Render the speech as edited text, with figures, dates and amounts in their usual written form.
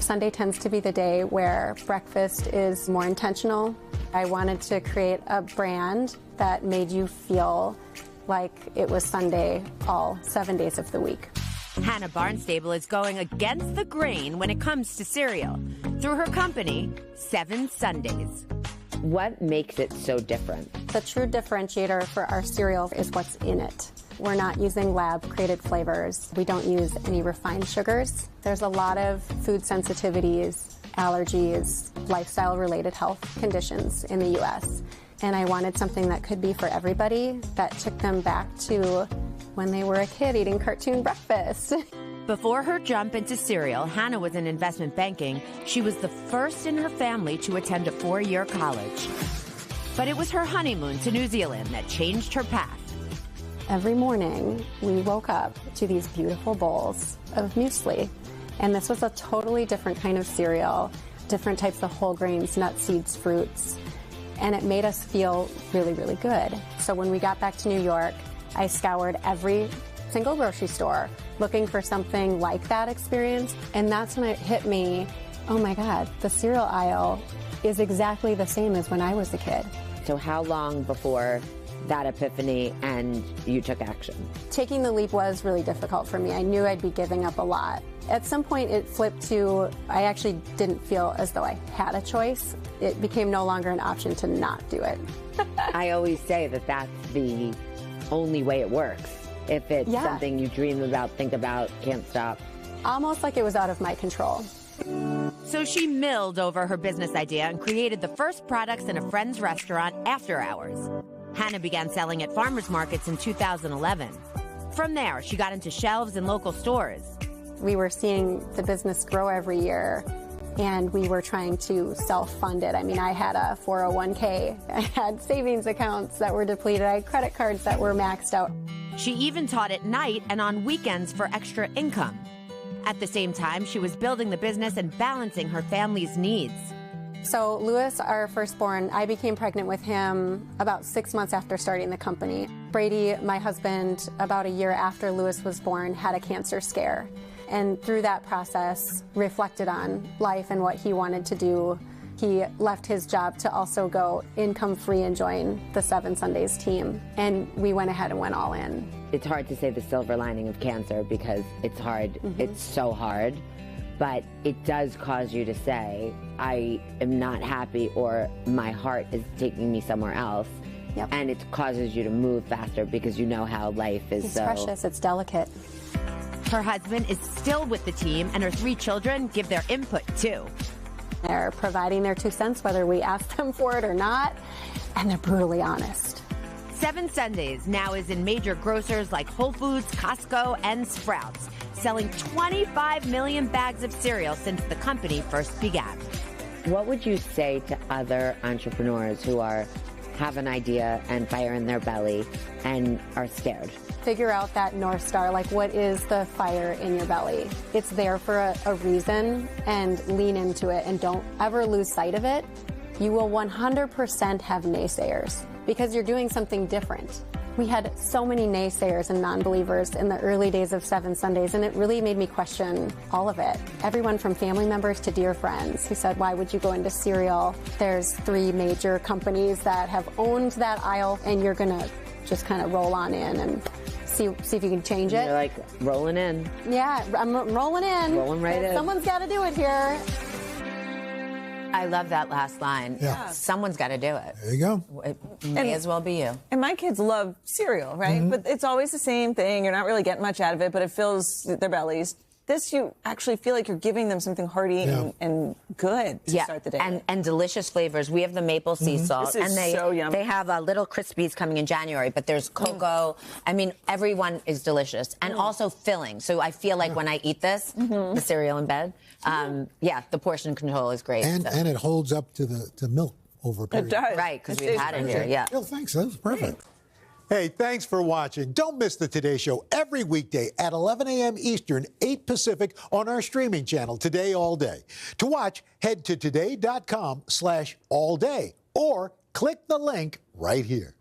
Sunday tends to be the day where breakfast is more intentional. I wanted to create a brand that made you feel like it was Sunday all 7 days of the week. Hannah Barnstable is going against the grain when it comes to cereal through her company, 7 Sundays. What makes it so different? The true differentiator for our cereal is what's in it. We're not using lab-created flavors. We don't use any refined sugars. There's a lot of food sensitivities, allergies, lifestyle-related health conditions in the U.S. And I wanted something that could be for everybody, that took them back to when they were a kid eating cartoon breakfast. Before her jump into cereal, Hannah was in investment banking. She was the first in her family to attend a 4-year college. But it was her honeymoon to New Zealand that changed her path. Every morning, we woke up to these beautiful bowls of muesli. And this was a totally different kind of cereal, different types of whole grains, nuts, seeds, fruits. And it made us feel really, really good. So when we got back to New York, I scoured every single grocery store looking for something like that experience. And that's when it hit me, oh my God, the cereal aisle is exactly the same as when I was a kid. So how long before that epiphany and you took action? Taking the leap was really difficult for me. I knew I'd be giving up a lot. At some point it flipped to, I actually didn't feel as though I had a choice. It became no longer an option to not do it. I always say that that's the only way it works. If it's something you dream about, think about, can't stop. Almost like it was out of my control. So she milled over her business idea and created the first products in a friend's restaurant after hours. Hannah began selling at farmers markets in 2011. From there, she got into shelves in local stores. We were seeing the business grow every year, and we were trying to self-fund it. I mean, I had a 401k, I had savings accounts that were depleted, I had credit cards that were maxed out. She even taught at night and on weekends for extra income. At the same time, she was building the business and balancing her family's needs. So Louis, our firstborn, I became pregnant with him about 6 months after starting the company. Brady, my husband, about a year after Louis was born, had a cancer scare. And through that process, reflected on life and what he wanted to do. He left his job to also go income-free and join the 7 Sundays team. And we went ahead and went all in. It's hard to say the silver lining of cancer because it's hard. It's so hard. But it does cause you to say, I am not happy, or my heart is taking me somewhere else. Yep. And it causes you to move faster because you know how life is. It's precious, it's delicate. Her husband is still with the team, and her 3 children give their input too. They're providing their 2 cents, whether we ask them for it or not, and they're brutally honest. 7 Sundays now is in major grocers like Whole Foods, Costco, and Sprouts, selling 25 million bags of cereal since the company first began. What would you say to other entrepreneurs who have an idea and fire in their belly and are scared? Figure out that North Star, like what is the fire in your belly? It's there for a reason, and lean into it and don't ever lose sight of it. You will 100% have naysayers because you're doing something different. We had so many naysayers and non-believers in the early days of 7 Sundays, and it really made me question all of it. Everyone from family members to dear friends who said, why would you go into cereal? There's 3 major companies that have owned that aisle, and you're going to just kind of roll on in and see if you can change it. You're like rolling in. Yeah, I'm rolling in. Rolling right in. Someone's got to do it here. I love that last line. Yeah. Someone's got to do it. There you go. It may as well be you. And my kids love cereal, right? But it's always the same thing. You're not really getting much out of it, but it fills their bellies. This, you actually feel like you're giving them something hearty and good to start the day. And delicious flavors. We have the maple sea salt. This is and so yummy. They have little Crispies coming in January, but there's cocoa. I mean, everyone is delicious and also filling. So I feel like when I eat this, the cereal in bed, the portion control is great. And it holds up to milk over a period. It does. Right, because we've had it here, Well, thanks. That was perfect. Hey, thanks for watching. Don't miss the Today Show every weekday at 11 a.m. Eastern, 8 Pacific on our streaming channel, Today All Day. To watch, head to today.com/allday or click the link right here.